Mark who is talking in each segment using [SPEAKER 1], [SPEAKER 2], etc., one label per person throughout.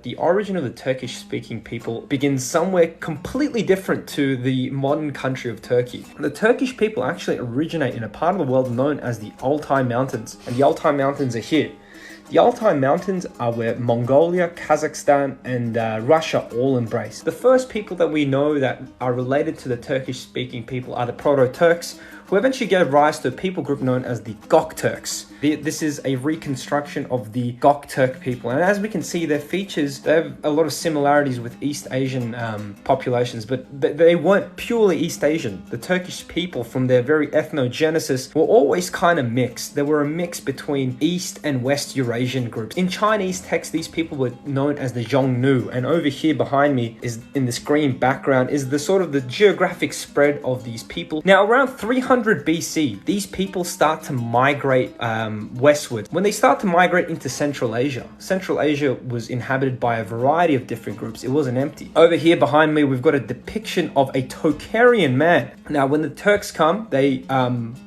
[SPEAKER 1] The origin of the Turkish-speaking people begins somewhere completely different to the modern country of Turkey. The Turkish people actually originate in a part of the world known as the Altai Mountains, and the Altai Mountains are here. The Altai Mountains are where Mongolia, Kazakhstan, and Russia all embrace. The first people that we know that are related to the Turkish-speaking people are the Proto-Turks, who eventually gave rise to a people group known as the Gokturks. This is a reconstruction of the Gokturk people, and as we can see, their features, they have a lot of similarities with East Asian populations, but they weren't purely East Asian. The Turkish people, from their very ethnogenesis, were always kind of mixed. They were a mix between East and West Eurasian groups. In Chinese texts, these people were known as the Xiongnu, and over here behind me, is in this green background, is the sort of the geographic spread of these people. Now, around 300 BC, these people start to migrate westward. When they start to migrate into Central Asia was inhabited by a variety of different groups. It wasn't empty. Over here behind me, we've got a depiction of a Tocharian man. Now, when the Turks come, they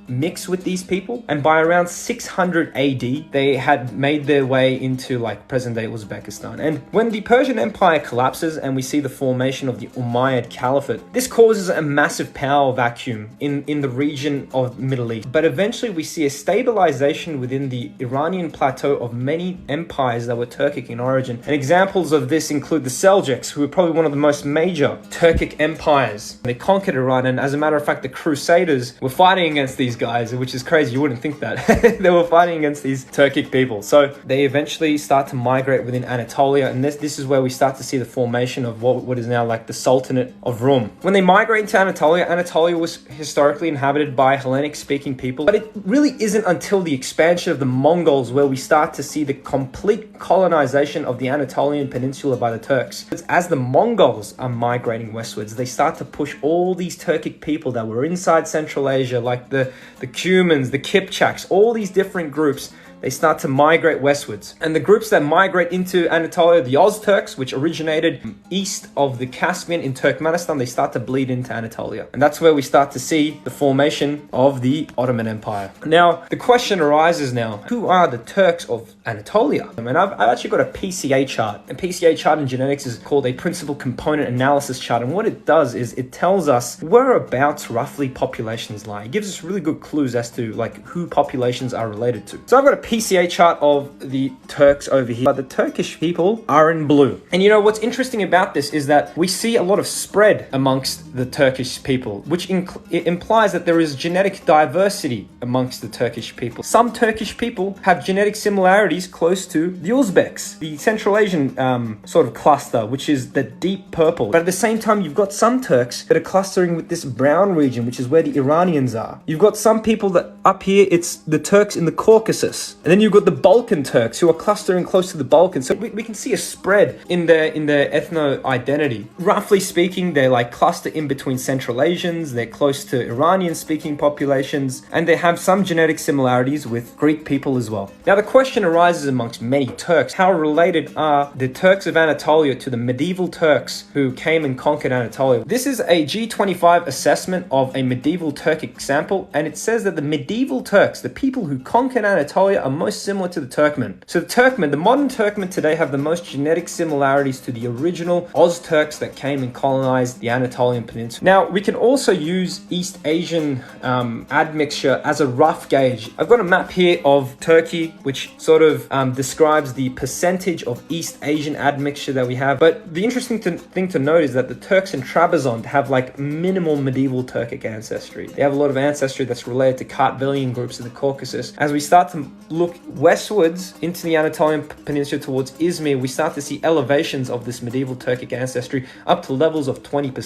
[SPEAKER 1] mix with these people, and by around 600 AD, they had made their way into like present-day Uzbekistan. And when the Persian Empire collapses and we see the formation of the Umayyad Caliphate, this causes a massive power vacuum in the region of Middle East. But eventually we see a stabilization within the Iranian plateau of many empires that were Turkic in origin. And examples of this include the Seljuks, who were probably one of the most major Turkic empires. They conquered Iran, and as a matter of fact, the Crusaders were fighting against these guys, which is crazy. You wouldn't think that. They were fighting against these Turkic people. So they eventually start to migrate within Anatolia, and this is where we start to see the formation of what is now like the Sultanate of Rum. When they migrate into Anatolia was historically inhabited by Hellenic-speaking people, but it really isn't until the expansion of the Mongols where we start to see the complete colonization of the Anatolian Peninsula by the Turks. As the Mongols are migrating westwards, they start to push all these Turkic people that were inside Central Asia, like the Cumans, the Kipchaks, all these different groups. They start to migrate westwards. And the groups that migrate into Anatolia, the Oz-Turks, which originated east of the Caspian in Turkmenistan, they start to bleed into Anatolia. And that's where we start to see the formation of the Ottoman Empire. Now, the question arises now, who are the Turks of Anatolia? And I've actually got a PCA chart. A PCA chart in genetics is called a principal component analysis chart. And what it does is it tells us whereabouts roughly populations lie. It gives us really good clues as to like who populations are related to. So I've got a PCA chart of the Turks over here, but the Turkish people are in blue. And you know what's interesting about this is that we see a lot of spread amongst the Turkish people, which implies that there is genetic diversity amongst the Turkish people. Some Turkish people have genetic similarities close to the Uzbeks, the Central Asian sort of cluster, which is the deep purple. But at the same time, you've got some Turks that are clustering with this brown region, which is where the Iranians are. You've got some people that up here, it's the Turks in the Caucasus. And then you've got the Balkan Turks who are clustering close to the Balkans. So we can see a spread in their ethno identity. Roughly speaking, they like cluster in between Central Asians, they're close to Iranian speaking populations, and they have some genetic similarities with Greek people as well. Now the question arises amongst many Turks, how related are the Turks of Anatolia to the medieval Turks who came and conquered Anatolia? This is a G25 assessment of a medieval Turkic sample, and it says that the medieval Turks, the people who conquered Anatolia, are most similar to the Turkmen. So the modern Turkmen today have the most genetic similarities to the original Oz-Turks that came and colonized the Anatolian Peninsula. Now, we can also use East Asian admixture as a rough gauge. I've got a map here of Turkey, which sort of describes the percentage of East Asian admixture that we have. But the interesting thing to note is that the Turks in Trabzon have like minimal medieval Turkic ancestry. They have a lot of ancestry that's related to Kartvelian groups in the Caucasus. As we start to look westwards into the Anatolian Peninsula towards Izmir, we start to see elevations of this medieval Turkic ancestry up to levels of 20%.